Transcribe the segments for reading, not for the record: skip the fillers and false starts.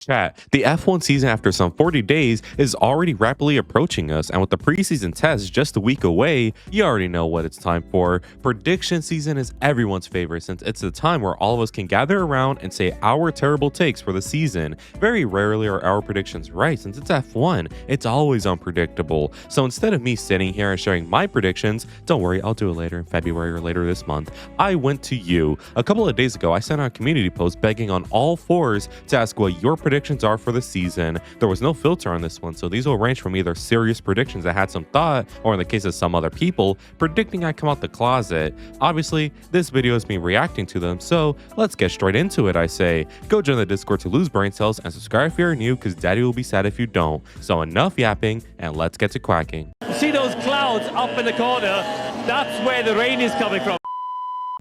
Chat, the F1 season after some 40 days is already rapidly approaching us, and with the preseason test just a week away, you already know what it's time for. Prediction season is everyone's favorite since it's the time where all of us can gather around and say our terrible takes for the season. Very rarely are our predictions right since it's F1, it's always unpredictable. So instead of me sitting here and sharing my predictions, don't worry, I'll do it later in February or later this month. I went to you. A couple of days ago, I sent out a community post begging on all fours to ask what your predictions are for the season. There was no filter on this one, so these will range from either serious predictions that had some thought, or in the case of some other people, predicting I come out the closet. Obviously, this video is me reacting to them, so let's get straight into it, I say. Go join the Discord to lose brain cells and subscribe if you're new, because daddy will be sad if you don't. So enough yapping, and let's get to quacking. See those clouds up in the corner? That's where the rain is coming from.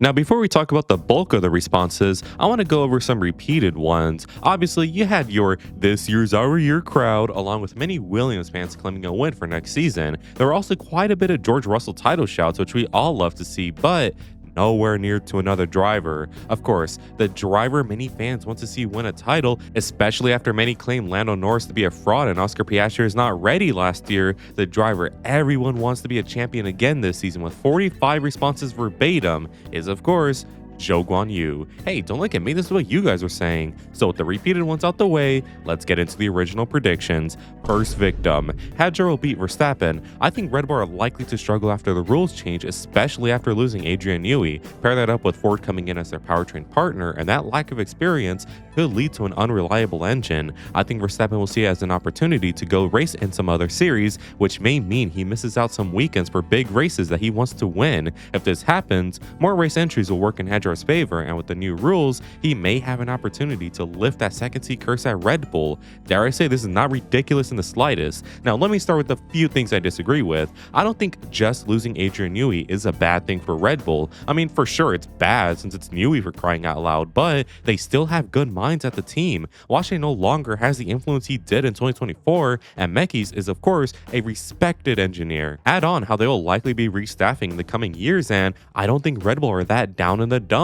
Now, before we talk about the bulk of the responses, I want to go over some repeated ones. Obviously, you had your "this year's our year" crowd, along with many Williams fans claiming a win for next season. There were also quite a bit of George Russell title shouts, which we all love to see, but nowhere near to another driver. Of course, the driver many fans want to see win a title, especially after many claim Lando Norris to be a fraud and Oscar Piastri is not ready last year. The driver everyone wants to be a champion again this season, with 45 responses verbatim, is of course Zhou Guanyu. Hey, don't look at me, this is what you guys were saying. So with the repeated ones out the way, let's get into the original predictions. First victim, Hadjar will beat Verstappen. I think Red Bull are likely to struggle after the rules change, especially after losing Adrian Newey. Pair that up with Ford coming in as their powertrain partner, and that lack of experience could lead to an unreliable engine. I think Verstappen will see it as an opportunity to go race in some other series, which may mean he misses out some weekends for big races that he wants to win. If this happens, more race entries will work in Hadjar's favor, and with the new rules, he may have an opportunity to lift that second seat curse at Red Bull. Dare I say this is not ridiculous in the slightest. Now let me start with a few things I disagree with. I don't think just losing Adrian Newey is a bad thing for Red Bull. I mean, for sure it's bad since it's Newey, for crying out loud, but they still have good minds at the team. Washington no longer has the influence he did in 2024, and Mekis is of course a respected engineer. Add on how they will likely be restaffing in the coming years, and I don't think Red Bull are that down in the dumps.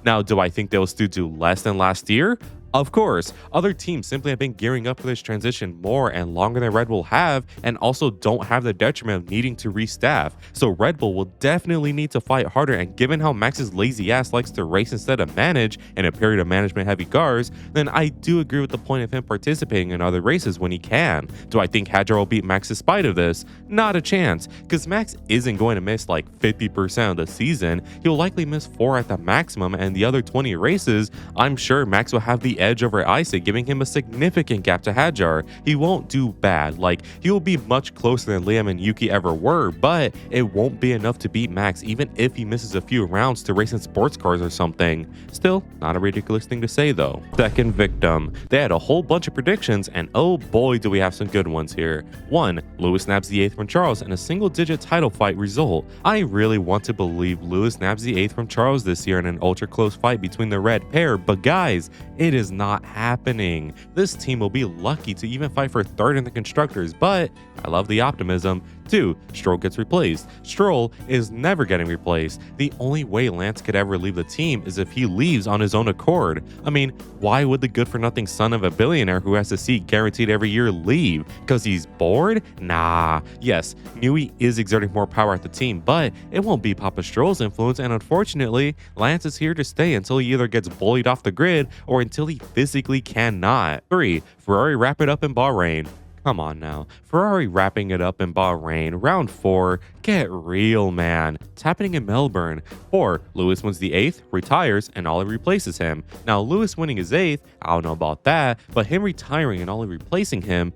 Now, do I think they'll still do less than last year? Of course, other teams simply have been gearing up for this transition more and longer than Red Bull have, and also don't have the detriment of needing to restaff. So Red Bull will definitely need to fight harder, and given how Max's lazy ass likes to race instead of manage in a period of management heavy cars, then I do agree with the point of him participating in other races when he can. Do I think Hadjar will beat Max in spite of this? Not a chance, because Max isn't going to miss like 50% of the season. He'll likely miss 4 at the maximum, and the other 20 races, I'm sure Max will have the edge over Isaac, giving him a significant gap to Hadjar. He won't do bad, like he will be much closer than Liam and Yuki ever were, but it won't be enough to beat Max even if he misses a few rounds to race in sports cars or something. Still, not a ridiculous thing to say though. Second victim, they had a whole bunch of predictions, and oh boy do we have some good ones here. 1. Lewis nabs the 8th from Charles in a single-digit title fight result. I really want to believe Lewis nabs the 8th from Charles this year in an ultra-close fight between the red pair, but guys, it is not happening. This team will be lucky to even fight for 3rd in the constructors, but I love the optimism. 2. Stroll gets replaced. Stroll is never getting replaced. The only way Lance could ever leave the team is if he leaves on his own accord. I mean, why would the good-for-nothing son of a billionaire who has a seat guaranteed every year leave? Because he's bored? Nah. Yes, Newey is exerting more power at the team, but it won't be Papa Stroll's influence, and unfortunately, Lance is here to stay until he either gets bullied off the grid or until he physically cannot. 3. Ferrari wrap it up in Bahrain. Come on now. Ferrari wrapping it up in Bahrain. Round 4. Get real, man. It's happening in Melbourne. 4. Lewis wins the 8th, retires, and Ollie replaces him. Now, Lewis winning his 8th, I don't know about that, but him retiring and Ollie replacing him,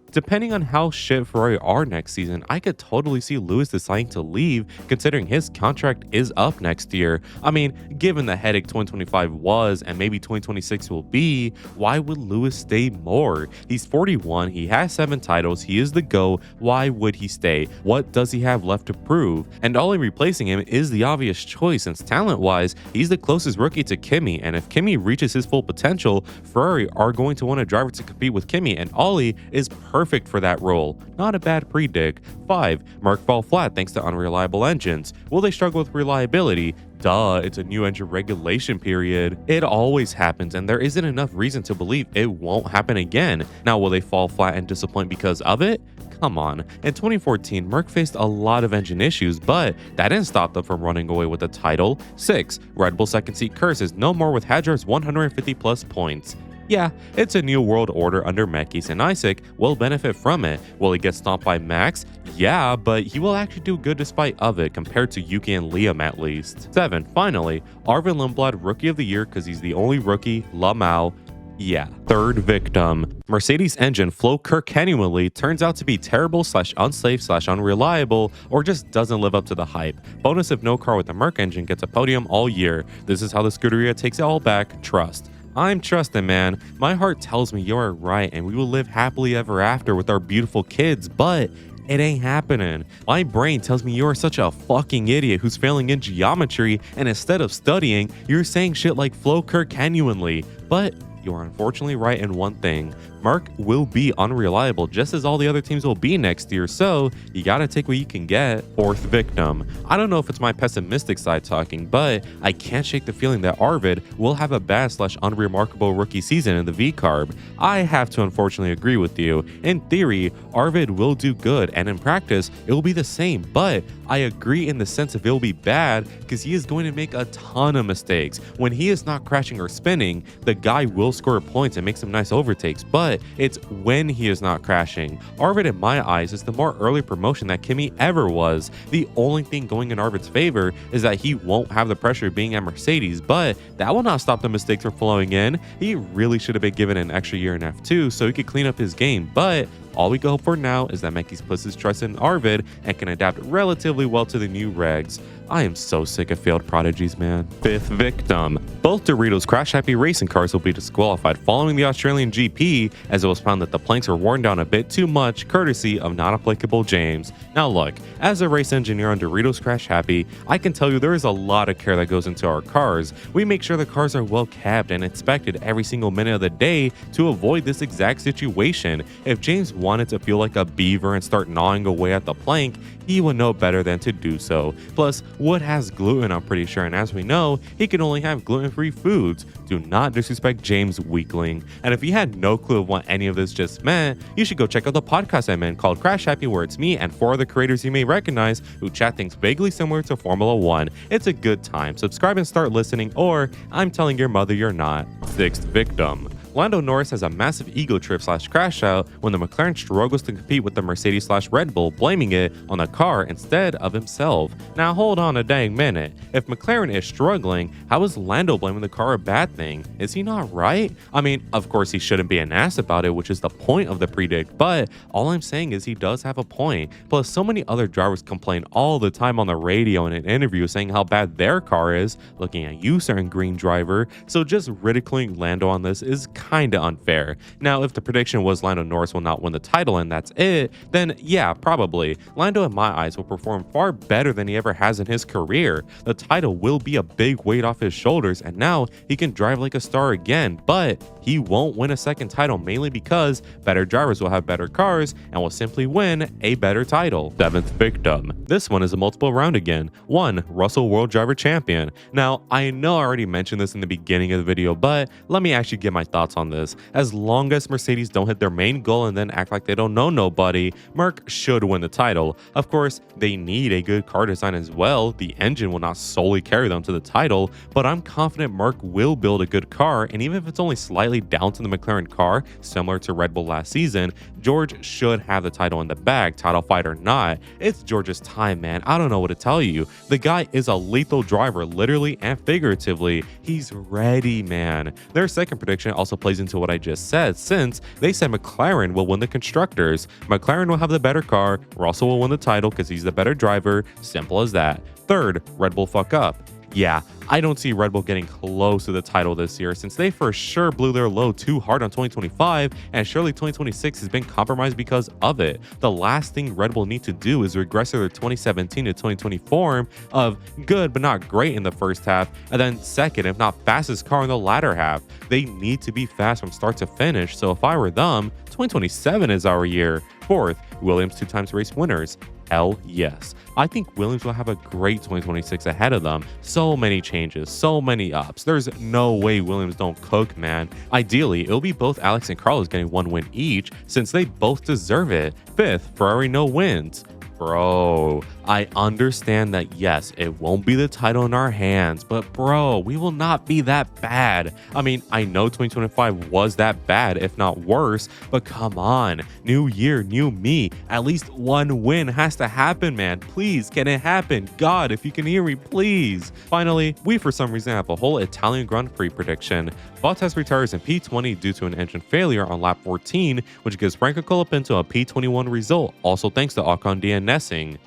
depending on how shit Ferrari are next season, I could totally see Lewis deciding to leave, considering his contract is up next year. I mean, given the headache 2025 was and maybe 2026 will be, why would Lewis stay more? He's 41, he has 7 titles, he is the GOAT. Why would he stay? What does he have left to prove? And Ollie replacing him is the obvious choice, since talent-wise, he's the closest rookie to Kimi, and if Kimi reaches his full potential, Ferrari are going to want a driver to compete with Kimi, and Ollie is perfect for that role. Not a bad predict. 5. Merc fall flat thanks to unreliable engines. Will they struggle with reliability? duh, it's a new engine regulation period. It always happens, and there isn't enough reason to believe it won't happen again. Now, will they fall flat and disappoint because of it? Come on. In 2014, Merc faced a lot of engine issues, but that didn't stop them from running away with the title. 6. Red Bull second seat curse is no more with Hadjar's 150 plus points. Yeah, it's a new world order under Mekis, and Isaac will benefit from it. Will he get stomped by Max? Yeah, but he will actually do good despite of it compared to Yuki and Liam at least. 7. Finally, Arvid Lundblad Rookie of the Year because he's the only rookie. Lamau. Yeah. 3rd victim. Mercedes engine Flo Kirkaniwally turns out to be terrible / unsafe / unreliable, or just doesn't live up to the hype. Bonus if no car with a Merc engine gets a podium all year. This is how the Scuderia takes it all back. Trust. I'm trusting, man. My heart tells me you're right and we will live happily ever after with our beautiful kids, but it ain't happening. My brain tells me you're such a fucking idiot who's failing in geometry, and instead of studying, you're saying shit like Flo Kirkaniwally. But you're unfortunately right in one thing. Mark will be unreliable just as all the other teams will be next year, so you gotta take what you can get. 4th victim. I don't know if it's my pessimistic side talking, but I can't shake the feeling that Arvid will have a bad / unremarkable rookie season in the V-Carb. I have to unfortunately agree with you. In theory, Arvid will do good, and in practice, it will be the same, but I agree in the sense of it will be bad because he is going to make a ton of mistakes. When he is not crashing or spinning, the guy will score points and make some nice overtakes, but it's when he is not crashing. Arvid, in my eyes, is the more early promotion that Kimi ever was. The only thing going in Arvid's favor is that he won't have the pressure of being at Mercedes, but that will not stop the mistakes from flowing in. He really should have been given an extra year in F2 so he could clean up his game, but all we can hope for now is that Mekis puts his trust in Arvid and can adapt relatively well to the new regs. I am so sick of failed prodigies, man. 5th victim. Both Doritos Crash Happy racing cars will be disqualified following the Australian GP, as it was found that the planks were worn down a bit too much, courtesy of not applicable James. Now look, as a race engineer on Doritos Crash Happy, I can tell you there is a lot of care that goes into our cars. We make sure the cars are well kept and inspected every single minute of the day to avoid this exact situation. If James wanted to feel like a beaver and start gnawing away at the plank, he would know better than to do so. Plus, wood has gluten, I'm pretty sure, and as we know, he can only have gluten-free foods. Do not disrespect James, weakling. And if you had no clue of what any of this just meant, you should go check out the podcast I'm in called Crash Happy, where it's me and 4 other creators you may recognize who chat things vaguely similar to Formula 1. It's a good time. Subscribe and start listening, or I'm telling your mother you're not. 6th victim. Lando Norris has a massive ego trip / crash out when the McLaren struggles to compete with the Mercedes / Red Bull, blaming it on the car instead of himself. Now hold on a dang minute. If McLaren is struggling, how is Lando blaming the car a bad thing? Is he not right? I mean, of course he shouldn't be an ass about it, which is the point of the predict, but all I'm saying is he does have a point. Plus, so many other drivers complain all the time on the radio and in interviews saying how bad their car is, looking at you, certain green driver, so just ridiculing Lando on this is kinda unfair. Now, if the prediction was Lando Norris will not win the title and that's it, then yeah, probably. Lando, in my eyes, will perform far better than he ever has in his career. The title will be a big weight off his shoulders, and now he can drive like a star again, but he won't win a second title, mainly because better drivers will have better cars and will simply win a better title. 7th victim. This one is a multiple round again. 1. Russell World Driver Champion. Now, I know I already mentioned this in the beginning of the video, but let me actually get my thoughts on this. As long as Mercedes don't hit their main goal and then act like they don't know nobody, Merc should win the title. Of course, they need a good car design as well. The engine will not solely carry them to the title, but I'm confident Merc will build a good car, and even if it's only slightly down to the McLaren car, similar to Red Bull last season, George should have the title in the bag, title fight or not. It's George's time, man. I don't know what to tell you. The guy is a lethal driver, literally and figuratively. He's ready, man. Their second prediction also plays into what I just said, since they said McLaren will win the constructors. McLaren will have the better car, Russell will win the title because he's the better driver, simple as that. 3rd, Red Bull fuck up. Yeah, I don't see Red Bull getting close to the title this year, since they for sure blew their load too hard on 2025, and surely 2026 has been compromised because of it. The last thing Red Bull need to do is regress to their 2017 to 2020 form of good but not great in the first half, and then second if not fastest car in the latter half. They need to be fast from start to finish, so if I were them, 2027 is our year. 4th, Williams 2 times race winners. Hell yes. I think Williams will have a great 2026 ahead of them. So many changes, so many ups. There's no way Williams don't cook, man. Ideally, it'll be both Alex and Carlos getting 1 win each since they both deserve it. 5th, Ferrari no wins. Bro, I understand that yes, it won't be the title in our hands, but bro, we will not be that bad. I mean, I know 2025 was that bad, if not worse, but come on. New year, new me. At least 1 win has to happen, man. Please, can it happen? God, if you can hear me, please. Finally, we for some reason have a whole Italian Grand Prix prediction. Bottas retires in P20 due to an engine failure on lap 14, which gives Franco Colapinto a P21 result, also thanks to Ocon DNSing.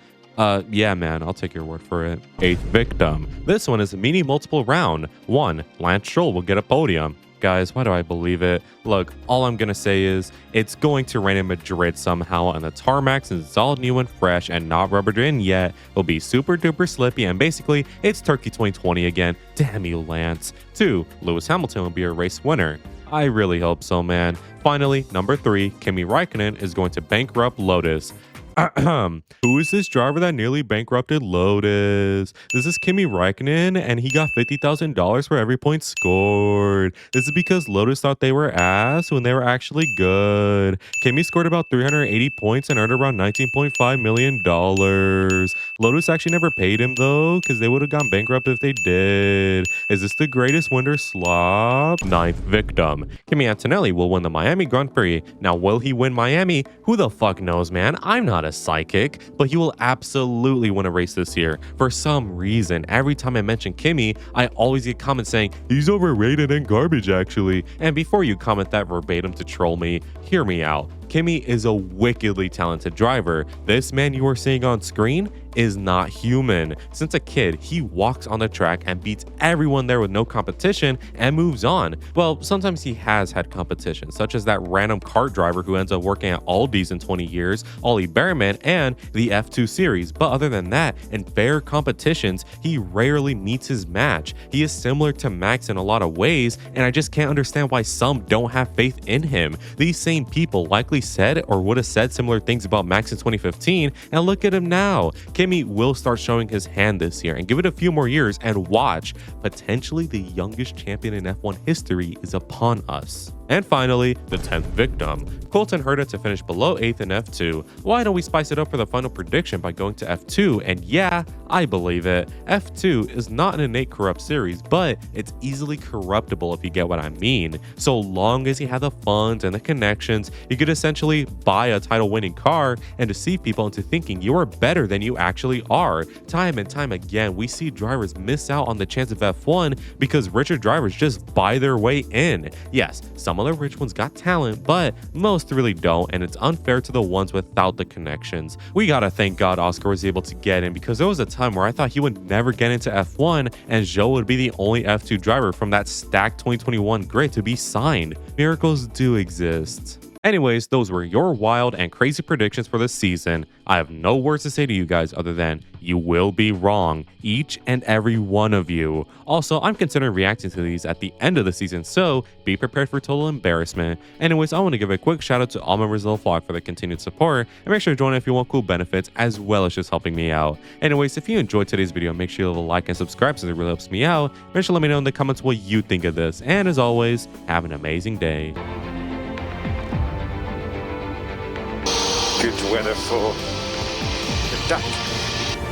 Yeah, man, I'll take your word for it. 8th victim. This one is a mini multiple round. 1. Lance Stroll will get a podium. Guys, why do I believe it? Look, all I'm gonna say is it's going to rain in Madrid somehow, and the tarmac, since it's all new and fresh and not rubbered in yet, will be super duper slippy, and basically it's Turkey 2020 again. Damn you, Lance. 2. Lewis Hamilton will be a race winner. I really hope so, man. Finally, number 3, Kimi Räikkönen is going to bankrupt Lotus. Who is this driver that nearly bankrupted Lotus? This is Kimi Räikkönen, and he got $50,000 for every point scored. This is because Lotus thought they were ass when they were actually good. Kimi scored about 380 points and earned around $19.5 million. Lotus actually never paid him though, because they would have gone bankrupt if they did. Is this the greatest winter slop? 9th victim. Kimi Antonelli will win the Miami Grand Prix. Now, will he win Miami? Who the fuck knows, man? I'm not a psychic, but he will absolutely win a race this year. For some reason, every time I mention Kimi, I always get comments saying, he's overrated and garbage actually. And before you comment that verbatim to troll me, hear me out. Kimi is a wickedly talented driver. This man you are seeing on screen is not human. Since a kid, he walks on the track and beats everyone there with no competition and moves on. Well, sometimes he has had competition, such as that random kart driver who ends up working at Aldi's in 20 years, Ollie Behrman, and the F2 series. But other than that, in fair competitions, he rarely meets his match. He is similar to Max in a lot of ways, and I just can't understand why some don't have faith in him. These same people likely said or would have said similar things about Max in 2015, and look at him now. Kimi will start showing his hand this year, and give it a few more years and watch. Potentially the youngest champion in F1 history is upon us. And finally, the 10th victim. Colton Herta to finish below 8th in F2. Why don't we spice it up for the final prediction by going to F2? And yeah, I believe it. F2 is not an innate corrupt series, but it's easily corruptible if you get what I mean. So long as you have the funds and the connections, you could essentially buy a title-winning car and deceive people into thinking you are better than you actually are. Time and time again, we see drivers miss out on the chance of F1 because richer drivers just buy their way in. Yes, some of the rich ones got talent, but most really don't, and it's unfair to the ones without the connections. We gotta thank God Oscar was able to get in, because there was a time where I thought he would never get into F1 and Zhou would be the only F2 driver from that stacked 2021 grid to be signed. Miracles do exist. Anyways, those were your wild and crazy predictions for this season. I have no words to say to you guys other than you will be wrong, each and every one of you. Also, I'm considering reacting to these at the end of the season, so be prepared for total embarrassment. Anyways, I want to give a quick shout out to all members of the vlog for the continued support, and make sure to join if you want cool benefits as well as just helping me out. Anyways, if you enjoyed today's video, make sure you leave a like and subscribe since it really helps me out. Make sure to let me know in the comments what you think of this, and as always, have an amazing day. Good weather for the duck.